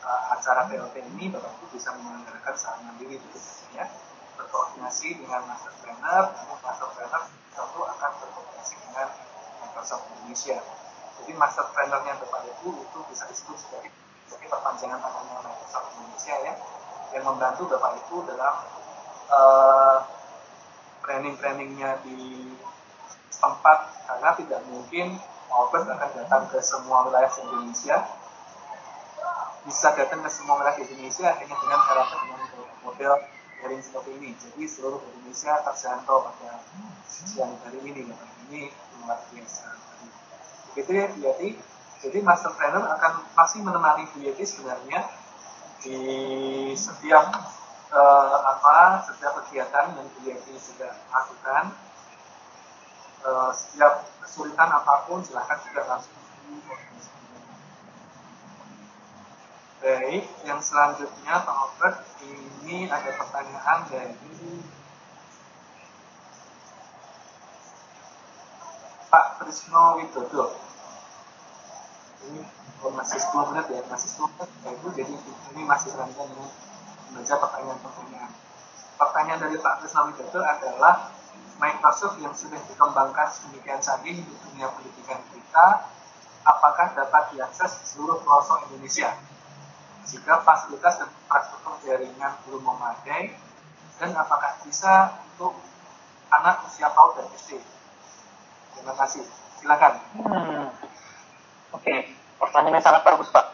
Speaker 1: acara PLT ini, Bapak Ibu bisa menyelenggarakan secara mandiri ya. Berkoordinasi dengan master trainer, master trainer tentu akan berkoordinasi dengan Microsoft Indonesia. Jadi master trainernya Bapak Ibu itu bisa disebut sebagai perpanjangan tangannya Microsoft Indonesia ya, yang membantu Bapak Ibu dalam training-trainingnya di tempat, karena tidak mungkin Albert akan datang ke semua wilayah di Indonesia. Bisa datang ke semua wilayah di Indonesia hanya dengan cara dengan model daring seperti ini. Jadi seluruh Indonesia terjangkau pada siang hari ini. Ini luar biasa. Begitu ya Bu Yeti. Jadi master trainer akan masih menemani Bu Yeti sebenarnya di setiap setiap kegiatan yang Bu Yeti sudah lakukan. Setiap kesulitan apapun silahkan juga langsung. Baik, yang selanjutnya Pak Albert, ini ada pertanyaan dari Pak Trisno Widodo. Ini masih 10 menit ya, masih 10 menit ya Ibu, jadi ini masih rangkaian dengan membaca pertanyaan-pertanyaan. Pertanyaan dari Pak Trisno Widodo adalah Microsoft yang sudah dikembangkan sedemikian canggih di dunia pendidikan kita apakah dapat diakses di seluruh pelosok Indonesia jika fasilitas dan infrastruktur jaringan belum memadai, dan apakah bisa untuk anak usia PAUD dan SD? Terima kasih. Silakan.
Speaker 2: Oke, pertanyaan yang sangat bagus, Pak.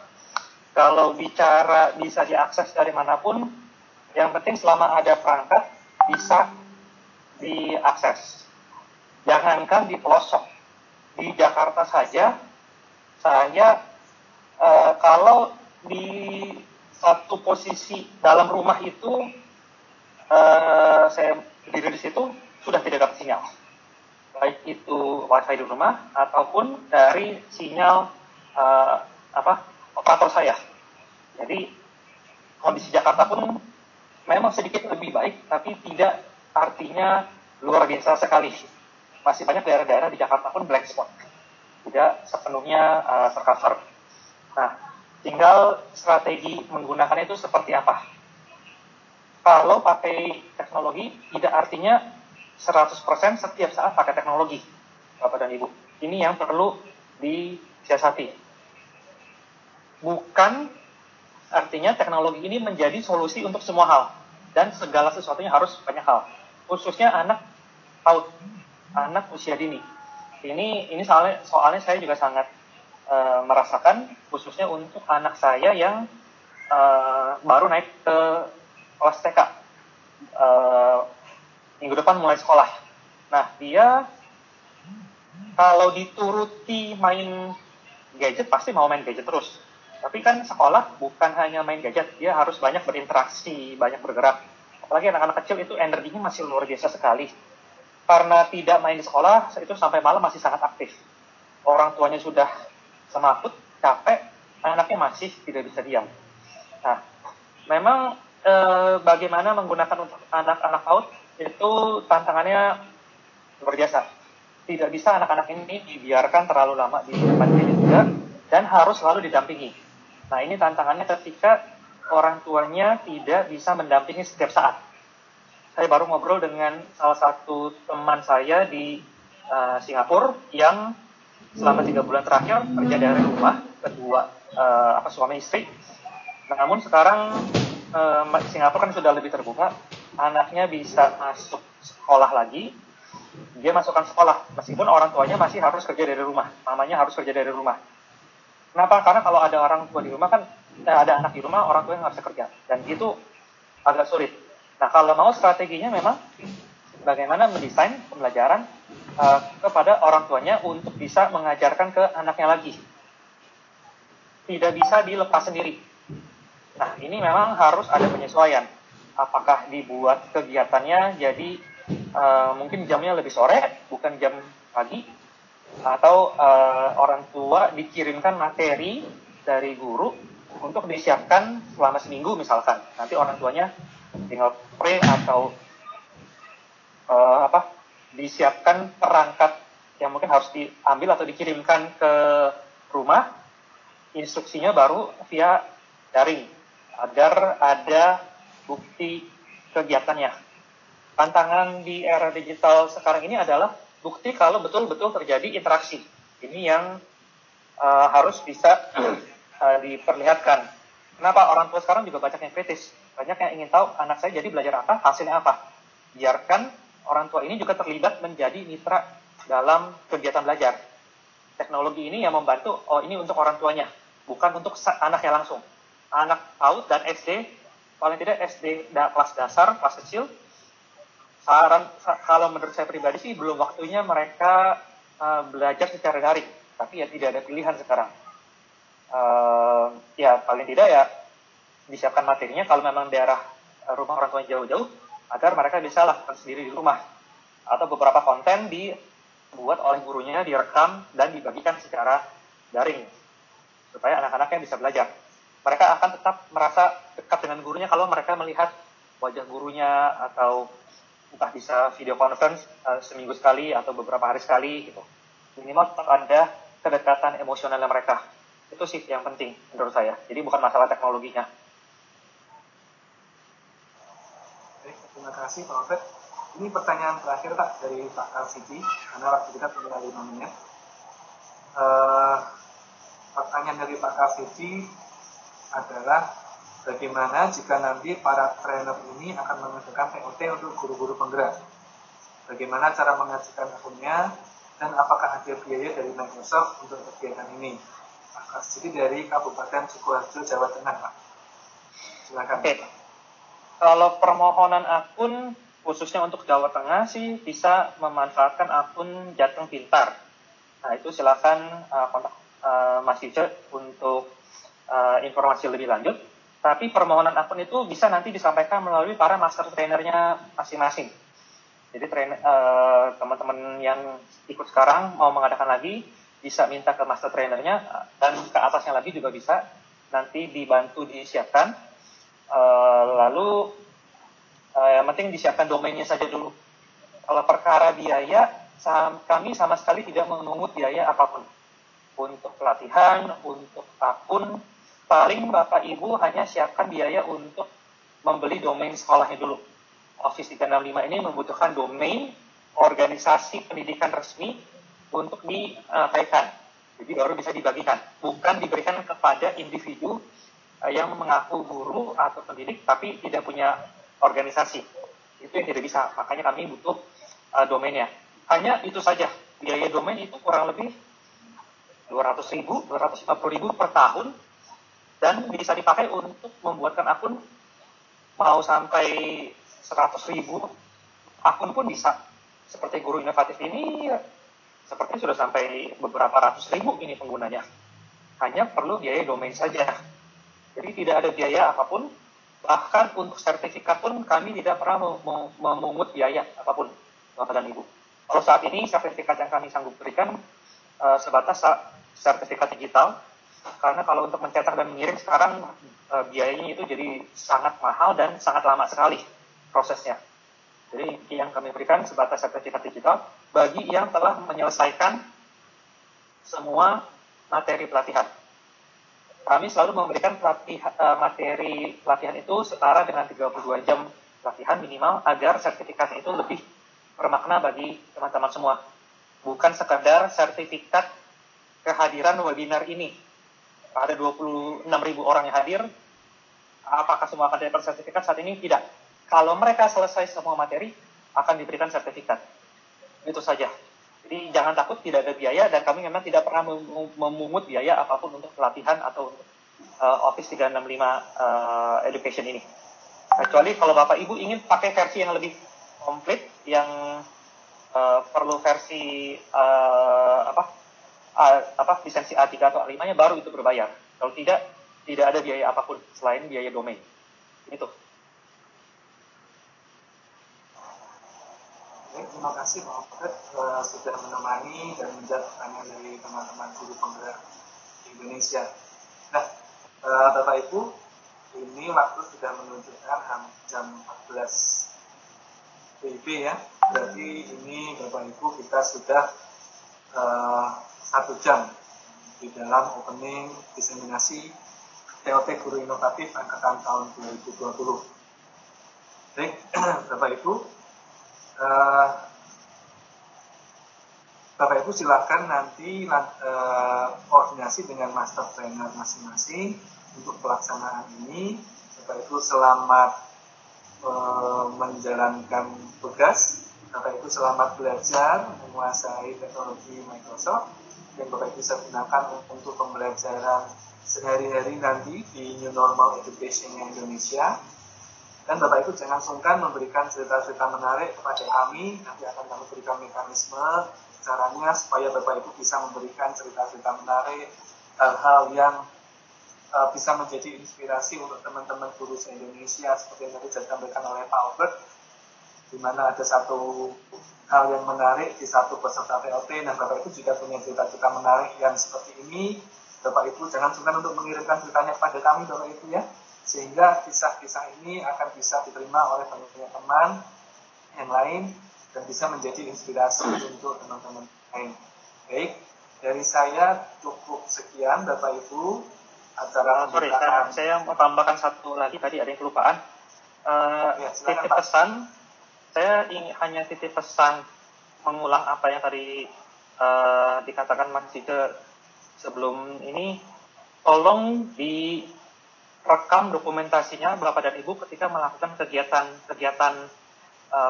Speaker 2: Kalau bicara bisa diakses dari manapun, yang penting selama ada perangkat bisa diakses. Jangankan di pelosok, di Jakarta saja, saya kalau di satu posisi dalam rumah itu saya berdiri di situ sudah tidak dapat sinyal, baik itu wifi di rumah ataupun dari sinyal operator saya. Jadi kondisi Jakarta pun memang sedikit lebih baik, tapi tidak artinya luar biasa sekali. Masih banyak daerah-daerah di Jakarta pun black spot, tidak sepenuhnya tercover. Nah, tinggal strategi menggunakannya itu seperti apa. Kalau pakai teknologi, tidak artinya 100% setiap saat pakai teknologi, Bapak dan Ibu. Ini yang perlu disiasati. Bukan artinya teknologi ini menjadi solusi untuk semua hal, dan segala sesuatunya harus banyak hal. Khususnya anak PAUD, anak usia dini. Ini soalnya saya juga sangat merasakan, khususnya untuk anak saya yang baru naik ke kelas TK, minggu depan mulai sekolah. Nah, dia kalau dituruti main gadget pasti mau main gadget terus. Tapi kan sekolah bukan hanya main gadget, dia harus banyak berinteraksi, banyak bergerak. Apalagi anak-anak kecil itu energinya masih luar biasa sekali. Karena tidak main di sekolah, itu sampai malam masih sangat aktif. Orang tuanya sudah semaput, capek, anaknya masih tidak bisa diam. Nah, memang bagaimana menggunakan untuk anak-anak PAUD itu tantangannya luar biasa. Tidak bisa anak-anak ini dibiarkan terlalu lama di depan gadget juga, dan harus selalu didampingi. Nah, ini tantangannya ketika orang tuanya tidak bisa mendampingi setiap saat. Saya baru ngobrol dengan salah satu teman saya di Singapura yang selama 3 bulan terakhir kerja dari rumah, kedua suami istri. Namun sekarang Singapura kan sudah lebih terbuka, anaknya bisa masuk sekolah lagi, dia masukkan sekolah, meskipun orang tuanya masih harus kerja dari rumah, mamanya harus kerja dari rumah. Kenapa? Karena kalau ada orang tua di rumah kan, ada anak di rumah, orang tua yang nggak bisa kerja, dan itu agak sulit. Nah, kalau mau strateginya memang bagaimana mendesain pembelajaran kepada orang tuanya untuk bisa mengajarkan ke anaknya lagi. Tidak bisa dilepas sendiri. Nah, ini memang harus ada penyesuaian. Apakah dibuat kegiatannya jadi mungkin jamnya lebih sore, bukan jam pagi, atau orang tua dikirimkan materi dari guru untuk disiapkan selama seminggu misalkan. Nanti orang tuanya tinggal print atau disiapkan perangkat yang mungkin harus diambil atau dikirimkan ke rumah, instruksinya baru via daring agar ada bukti kegiatannya. Tantangan di era digital sekarang ini adalah bukti kalau betul-betul terjadi interaksi. Ini yang harus bisa diperlihatkan. Kenapa orang tua sekarang juga banyak yang kritis? Banyak yang ingin tahu anak saya jadi belajar apa, hasilnya apa. Biarkan orang tua ini juga terlibat menjadi mitra dalam kegiatan belajar. Teknologi ini yang membantu, ini untuk orang tuanya, bukan untuk anaknya langsung. Anak PAUD dan SD, paling tidak SD kelas dasar, kelas kecil, kalau menurut saya pribadi sih belum waktunya mereka belajar secara daring, tapi ya tidak ada pilihan sekarang. Ya paling tidak ya disiapkan materinya kalau memang daerah rumah orang tua jauh-jauh, agar mereka bisa lakukan sendiri di rumah, atau beberapa konten dibuat oleh gurunya, direkam dan dibagikan secara daring supaya anak-anaknya bisa belajar. Mereka akan tetap merasa dekat dengan gurunya kalau mereka melihat wajah gurunya, atau entah bisa video conference seminggu sekali atau beberapa hari sekali gitu. Minimal tetap ada kedekatan emosionalnya mereka. Itu sih yang penting menurut saya. Jadi bukan masalah teknologinya.
Speaker 1: Baik, terima kasih Pak Alfred. Ini pertanyaan terakhir Pak dari Pak Arsiti, karena waktu kita tinggal 5 menit. pertanyaan dari Pak Kavedi adalah bagaimana jika nanti para trainer ini akan mengadakan TOT untuk guru-guru penggerak. Bagaimana cara mengajukan akunnya dan apakah ada biaya dari Microsoft untuk kegiatan ini. Pak Kavedi dari Kabupaten Sukoharjo, Jawa Tengah, Pak. Silakan.
Speaker 2: Oke. Kalau permohonan akun khususnya untuk Jawa Tengah sih bisa memanfaatkan akun Jateng Pintar. Nah, itu silakan kontak Mas Ice untuk informasi lebih lanjut. Tapi permohonan akun itu bisa nanti disampaikan melalui para master trainernya masing-masing. Jadi teman-teman yang ikut sekarang mau mengadakan lagi bisa minta ke master trainernya dan ke atasnya lagi juga bisa nanti dibantu disiapkan. Lalu yang penting disiapkan domainnya saja dulu. Kalau perkara biaya, kami sama sekali tidak memungut biaya apapun. Untuk pelatihan, untuk akun, paling Bapak Ibu hanya siapkan biaya untuk membeli domain sekolahnya dulu. Office 365 ini membutuhkan domain organisasi pendidikan resmi untuk dikaitan. Jadi baru bisa dibagikan. Bukan diberikan kepada individu yang mengaku guru atau pendidik tapi tidak punya organisasi. Itu yang tidak bisa. Makanya kami butuh domainnya. Hanya itu saja. Biaya domain itu kurang lebih 200.000, 250.000 per tahun dan bisa dipakai untuk membuatkan akun mau sampai 100.000 akun pun bisa. Seperti Guru Inovatif ini seperti sudah sampai beberapa ratus ribu ini penggunanya. Hanya perlu biaya domain saja. Jadi tidak ada biaya apapun, bahkan untuk sertifikat pun kami tidak pernah memungut biaya apapun, Bapak dan Ibu. Kalau saat ini sertifikat yang kami sanggup berikan sebatas sertifikat digital, karena kalau untuk mencetak dan mengirim sekarang biayanya itu jadi sangat mahal dan sangat lama sekali prosesnya. Jadi yang kami berikan sebatas sertifikat digital bagi yang telah menyelesaikan semua materi pelatihan. Kami selalu memberikan materi pelatihan itu setara dengan 32 jam pelatihan minimal agar sertifikat itu lebih bermakna bagi teman-teman semua. Bukan sekadar sertifikat kehadiran webinar ini. Ada 26.000 orang yang hadir. Apakah semua akan dapat sertifikat saat ini? Tidak. Kalau mereka selesai semua materi, akan diberikan sertifikat. Itu saja. Jadi jangan takut, tidak ada biaya, dan kami memang tidak pernah memungut biaya apapun untuk pelatihan atau untuk Office 365 Education ini. Kecuali kalau Bapak Ibu ingin pakai versi yang lebih komplit, yang perlu versi lisensi A3 atau A5-nya baru itu berbayar. Kalau tidak ada biaya apapun selain biaya domain. Itu.
Speaker 1: Terima kasih Pak Alfred sudah menemani dan menjawab pertanyaan dari teman-teman guru penggerak di Indonesia. Nah, Bapak Ibu, ini waktu sudah menunjukkan jam 14 WIB ya. Berarti ini Bapak Ibu kita sudah 1 jam di dalam opening diseminasi TOT Guru Inovatif Angkatan tahun 2020. Baik, Bapak Ibu, Bapak Ibu silakan nanti koordinasi dengan master trainer masing-masing untuk pelaksanaan ini. Bapak Ibu selamat menjalankan tugas. Bapak Ibu selamat belajar menguasai teknologi Microsoft yang Bapak Ibu bisa gunakan untuk pembelajaran sehari-hari nanti di New Normal Education Indonesia. Dan Bapak Ibu jangan sungkan memberikan cerita-cerita menarik kepada kami. Nanti akan kami berikan mekanisme caranya supaya Bapak Ibu bisa memberikan cerita-cerita menarik, hal-hal yang bisa menjadi inspirasi untuk teman-teman guru se-Indonesia seperti yang tadi disampaikan oleh Pak Albert, di mana ada satu hal yang menarik di satu peserta TOT. Nah, Bapak Ibu juga punya cerita-cerita menarik yang seperti ini. Bapak Ibu jangan sungkan untuk mengirimkan ceritanya kepada kami, Bapak Ibu ya, sehingga kisah-kisah ini akan bisa diterima oleh banyak teman yang lain dan bisa menjadi inspirasi untuk teman-teman lain. Baik, dari saya cukup sekian Bapak Ibu acara
Speaker 2: pembukaan. Saya mau tambahkan satu lagi, tadi ada yang kelupaan. Titip pesan, saya hanya titip pesan mengulang apa yang tadi dikatakan Mas Cide sebelum ini tolong direkam dokumentasinya Bapak dan Ibu ketika melakukan kegiatan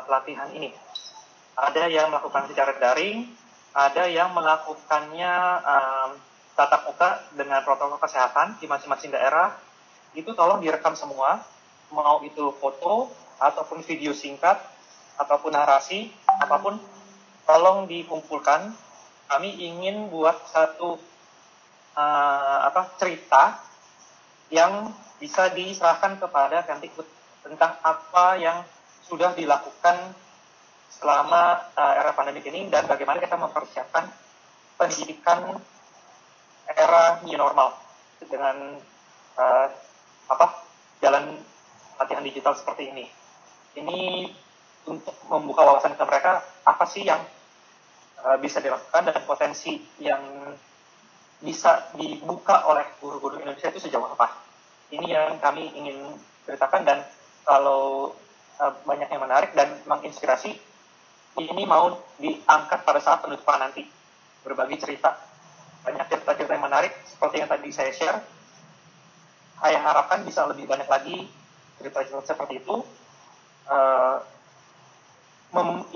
Speaker 2: pelatihan ini. Ada yang melakukan secara daring, ada yang melakukannya tatap muka dengan protokol kesehatan di masing-masing daerah. Itu tolong direkam semua, mau itu foto ataupun video singkat ataupun narasi apapun, tolong dikumpulkan. Kami ingin buat satu cerita yang bisa diserahkan kepada Kemdikbud tentang apa yang sudah dilakukan selama era pandemi ini dan bagaimana kita mempersiapkan pendidikan era new normal dengan jalan latihan digital seperti ini. Ini untuk membuka wawasan ke mereka apa sih yang bisa dilakukan dan potensi yang bisa dibuka oleh guru-guru Indonesia itu sejauh apa. Ini yang kami ingin ceritakan, dan kalau banyak yang menarik dan menginspirasi, ini mau diangkat pada saat penutupan nanti. Berbagi cerita, banyak cerita-cerita yang menarik seperti yang tadi saya share. Saya harapkan bisa lebih banyak lagi cerita-cerita seperti itu.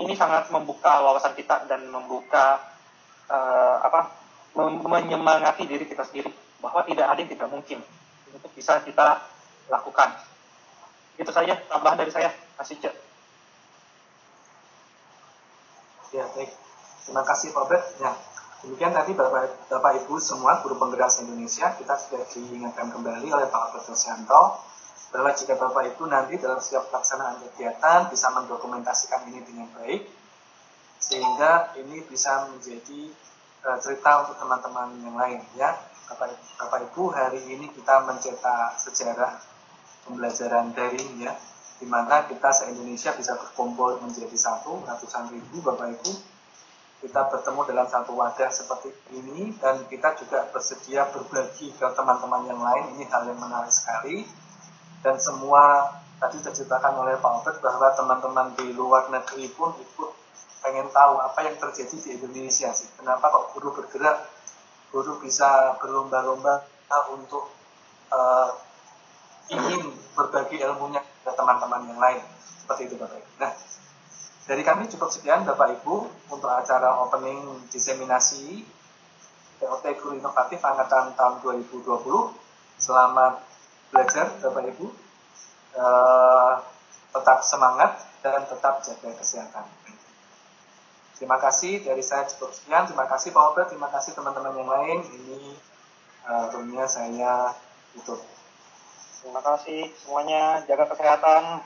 Speaker 2: Ini sangat membuka wawasan kita dan membuka menyemangati diri kita sendiri bahwa tidak ada yang tidak mungkin untuk bisa kita lakukan. Itu saja tambahan dari saya, Mas Ica.
Speaker 1: Ya, baik. Terima kasih Pak Bet. Ya, demikian tadi Bapak Ibu semua guru penggerak Indonesia, kita sudah diingatkan kembali oleh Pak Dr. Sianto bahwa jika Bapak Ibu nanti dalam setiap pelaksanaan kegiatan bisa mendokumentasikan ini dengan baik, sehingga ini bisa menjadi cerita untuk teman-teman yang lain. Ya, Bapak Ibu, hari ini kita mencetak sejarah pembelajaran daring, ya, di mana kita se-Indonesia bisa berkumpul menjadi satu, ratusan ribu Bapak Ibu. Kita bertemu dalam satu wadah seperti ini, dan kita juga bersedia berbagi ke teman-teman yang lain. Ini hal yang menarik sekali. Dan semua tadi diceritakan oleh Pak Obed bahwa teman-teman di luar negeri pun ikut pengen tahu apa yang terjadi di Indonesia sih. Kenapa kok guru bergerak, guru bisa berlomba-lomba untuk ingin berbagi ilmunya ke teman-teman yang lain. Seperti itu Bapak Ibu. Nah, dari kami cukup sekian Bapak Ibu untuk acara opening diseminasi POT Guru Inovatif Angkatan tahun 2020. Selamat belajar Bapak Ibu. Tetap semangat dan tetap jaga kesehatan. Terima kasih dari saya cukup sekian. Terima kasih Pak Obed, terima kasih teman-teman yang lain. Ini roomnya saya tutup.
Speaker 2: Terima kasih semuanya, jaga kesehatan.